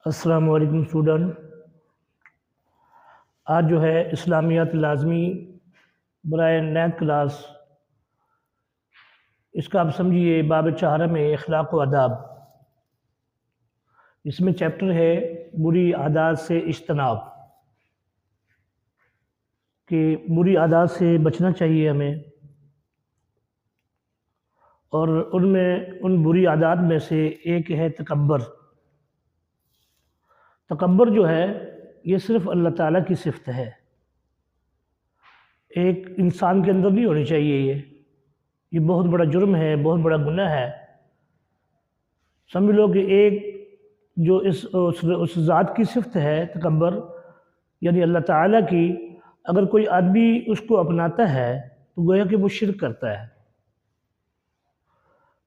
السلام علیکم اسٹوڈنٹ۔ آج جو ہے اسلامیات لازمی برائے 9th کلاس، اس کا آپ سمجھیے باب چہارم میں اخلاق و آداب۔ اس میں چیپٹر ہے بری عادات سے اجتناب، کہ بری عادات سے بچنا چاہیے ہمیں، اور ان بری عادات میں سے ایک ہے تکبر۔ تکبر جو ہے یہ صرف اللہ تعالیٰ کی صفت ہے، ایک انسان کے اندر نہیں ہونی چاہیے۔ یہ بہت بڑا جرم ہے، بہت بڑا گناہ ہے۔ سمجھ لو کہ ایک جو اس ذات کی صفت ہے تکبر، یعنی اللہ تعالیٰ کی، اگر کوئی آدمی اس کو اپناتا ہے تو گویا کہ وہ شرک کرتا ہے،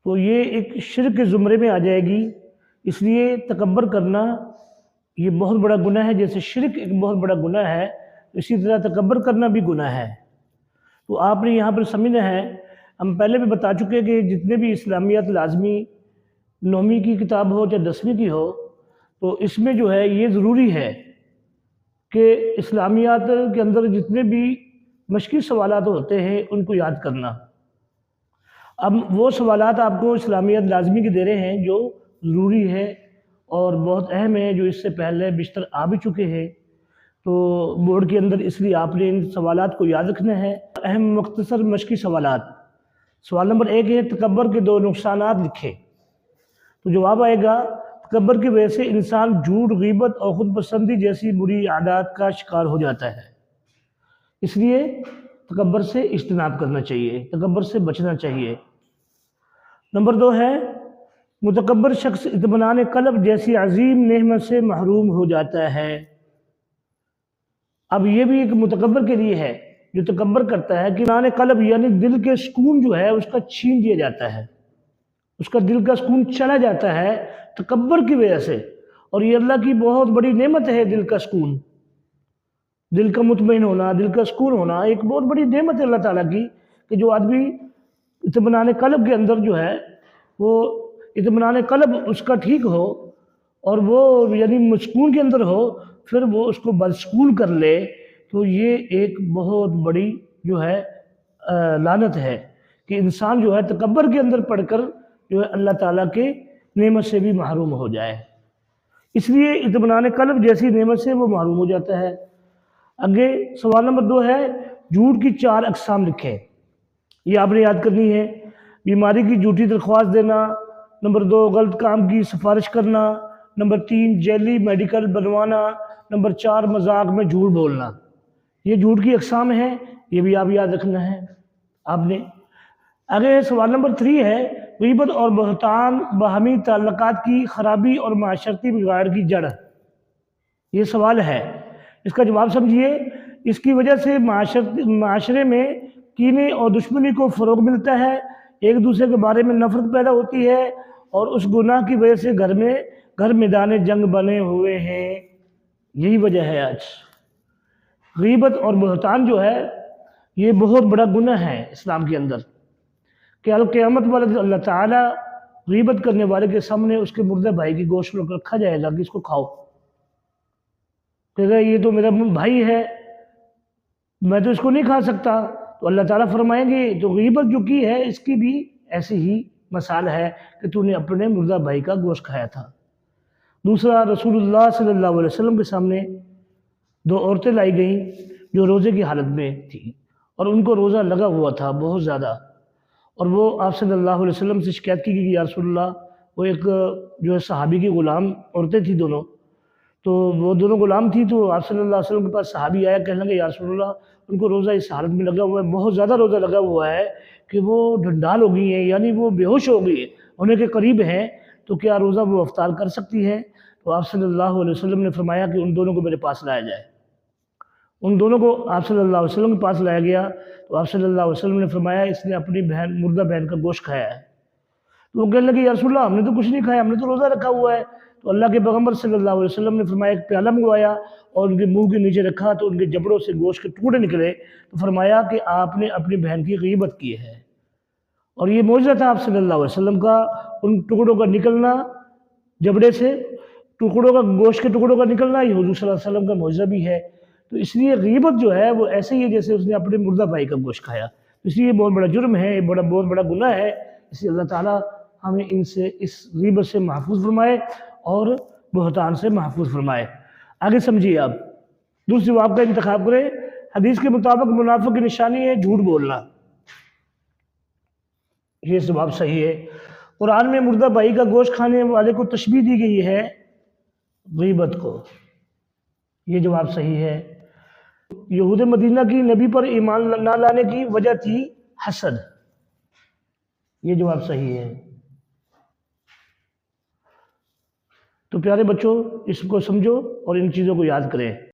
تو یہ ایک شرک کے زمرے میں آ جائے گی۔ اس لیے تکبر کرنا یہ بہت بڑا گناہ ہے۔ جیسے شرک ایک بہت بڑا گناہ ہے، اسی طرح تکبر کرنا بھی گناہ ہے۔ تو آپ نے یہاں پر سمجھنا ہے، ہم پہلے بھی بتا چکے کہ جتنے بھی اسلامیات لازمی 9ویں کی کتاب ہو یا 10ویں کی ہو، تو اس میں جو ہے یہ ضروری ہے کہ اسلامیات کے اندر جتنے بھی مشکل سوالات ہوتے ہیں ان کو یاد کرنا۔ اب وہ سوالات آپ کو اسلامیات لازمی کے دے رہے ہیں جو ضروری ہے اور بہت اہم ہے، جو اس سے پہلے بیشتر آ بھی چکے ہیں، تو بورڈ کے اندر اس لیے آپ نے ان سوالات کو یاد رکھنا ہے۔ اہم مختصر مشقی سوالات۔ سوال نمبر 1 ہے تکبر کے 2 نقصانات لکھیں۔ تو جواب آئے گا تکبر کی وجہ سے انسان جھوٹ، غیبت اور خود پسندی جیسی بری عادات کا شکار ہو جاتا ہے۔ اس لیے تکبر سے اجتناب کرنا چاہیے، تکبر سے بچنا چاہیے۔ نمبر 2 ہے متکبر شخص اطمینان قلب جیسی عظیم نعمت سے محروم ہو جاتا ہے۔ اب یہ بھی ایک متکبر کے لیے ہے جو تکبر کرتا ہے کہ اطمینان قلب یعنی دل کے سکون جو ہے اس کا چھین دیا جاتا ہے، اس کا دل کا سکون چلا جاتا ہے تکبر کی وجہ سے۔ اور یہ اللہ کی بہت بڑی نعمت ہے، دل کا سکون، دل کا مطمئن ہونا، دل کا سکون ہونا ایک بہت بڑی نعمت ہے اللہ تعالیٰ کی، کہ جو آدمی اطمینان قلب کے اندر جو ہے وہ اطمینان قلب اس کا ٹھیک ہو اور وہ یعنی سکون کے اندر ہو، پھر وہ اس کو بدسکون کر لے، تو یہ ایک بہت بڑی جو ہے لعنت ہے کہ انسان جو ہے تکبر کے اندر پڑھ کر جو ہے اللہ تعالیٰ کے نعمت سے بھی محروم ہو جائے۔ اس لیے اطمینان قلب جیسی نعمت سے وہ محروم ہو جاتا ہے۔ آگے سوال نمبر 2 ہے جھوٹ کی 4 اقسام لکھیں۔ یہ آپ نے یاد کرنی ہے۔ بیماری کی جھوٹی درخواست دینا، نمبر 2 غلط کام کی سفارش کرنا، نمبر 3 جعلی میڈیکل بنوانا، نمبر 4 مذاق میں جھوٹ بولنا۔ یہ جھوٹ کی اقسام ہیں، یہ بھی آپ یاد رکھنا ہے آپ نے۔ آگے سوال نمبر 3 ہے غیبت اور بہتان باہمی تعلقات کی خرابی اور معاشرتی بگاڑ کی جڑ۔ یہ سوال ہے، اس کا جواب سمجھیے۔ اس کی وجہ سے معاشرے میں کینے اور دشمنی کو فروغ ملتا ہے، ایک دوسرے کے بارے میں نفرت پیدا ہوتی ہے، اور اس گناہ کی وجہ سے گھر میدان جنگ بنے ہوئے ہیں۔ یہی وجہ ہے آج غیبت اور بہتان جو ہے یہ بہت بڑا گناہ ہے اسلام کے اندر، کہ القیامت والے اللہ تعالیٰ غیبت کرنے والے کے سامنے اس کے مردہ بھائی کی گوشت رکھا جائے گا کہ اس کو کھاؤ، کہ یہ تو میرا بھائی ہے، میں تو اس کو نہیں کھا سکتا۔ تو اللہ تعالیٰ فرمائیں گے تو غیبت جو کی ہے اس کی بھی ایسی ہی مثال ہے کہ تو نے اپنے مردہ بھائی کا گوشت کھایا تھا۔ دوسرا، رسول اللہ صلی اللہ علیہ وسلم کے سامنے 2 عورتیں لائی گئیں جو روزے کی حالت میں تھیں، اور ان کو روزہ لگا ہوا تھا بہت زیادہ، اور وہ آپ صلی اللہ علیہ وسلم سے شکایت کی کہ یا رسول اللہ، وہ ایک جو ہے صحابی کی غلام عورتیں تھیں دونوں، تو وہ دونوں غلام تھی، تو آپ صلی اللہ علیہ وسلم کے پاس صحابی آیا، کہنے لگے یا رسول اللہ ان کو روزہ اس حالت میں لگا ہوا ہے، بہت زیادہ روزہ لگا ہوا ہے کہ وہ ڈھنڈال ہو گئی ہیں، یعنی وہ بے ہوش ہو گئی ہیں، ہونے کے قریب ہیں، تو کیا روزہ وہ افطار کر سکتی ہے؟ تو آپ صلی اللہ علیہ وسلم نے فرمایا کہ ان دونوں کو میرے پاس لایا جائے۔ ان دونوں کو آپ صلی اللہ علیہ وسلم کے پاس لایا گیا، تو آپ صلی اللہ علیہ وسلم نے فرمایا اس نے اپنی مردہ بہن کا گوشت کھایا ہے۔ تو وہ کہنے لگے یا رسول اللہ ہم نے تو کچھ نہیں کھایا، ہم نے تو روزہ رکھا ہوا ہے۔ تو اللہ کے پیغمبر صلی اللہ علیہ وسلم نے فرمایا ایک پیالہ منگوایا اور ان کے منہ کے نیچے رکھا، تو ان کے جبڑوں سے گوشت کے ٹکڑے نکلے، تو فرمایا کہ آپ نے اپنی بہن کی غیبت کی ہے۔ اور یہ معجزہ تھا آپ صلی اللہ علیہ وسلم کا، ان ٹکڑوں کا نکلنا جبڑے سے، ٹکڑوں کا گوشت کے ٹکڑوں کا نکلنا یہ حضور صلی اللہ علیہ وسلم کا معجزہ بھی ہے. تو اس لیے غیبت جو ہے وہ ایسے ہی ہے جیسے اس نے اپنے مردہ بھائی کا گوشت کھایا. اس لیے یہ بہت بڑا جرم ہے، یہ بہت بڑا گناہ ہے. اس لیے اللہ تعالیٰ ہمیں اس غیبت سے محفوظ فرمائے اور بہتان سے محفوظ فرمائے. آگے سمجھیے آپ، دوسری باب کا انتخاب کریں. حدیث کے مطابق منافق کی نشانی ہے جھوٹ بولنا. یہ جواب صحیح ہے. قرآن میں مردہ بھائی کا گوشت کھانے والے کو تشبیہ دی گئی ہے غیبت کو. یہ جواب صحیح ہے. یہود مدینہ کی نبی پر ایمان نہ لانے کی وجہ تھی حسد. یہ جواب صحیح ہے. تو پیارے بچوں، اس کو سمجھو اور ان چیزوں کو یاد کریں.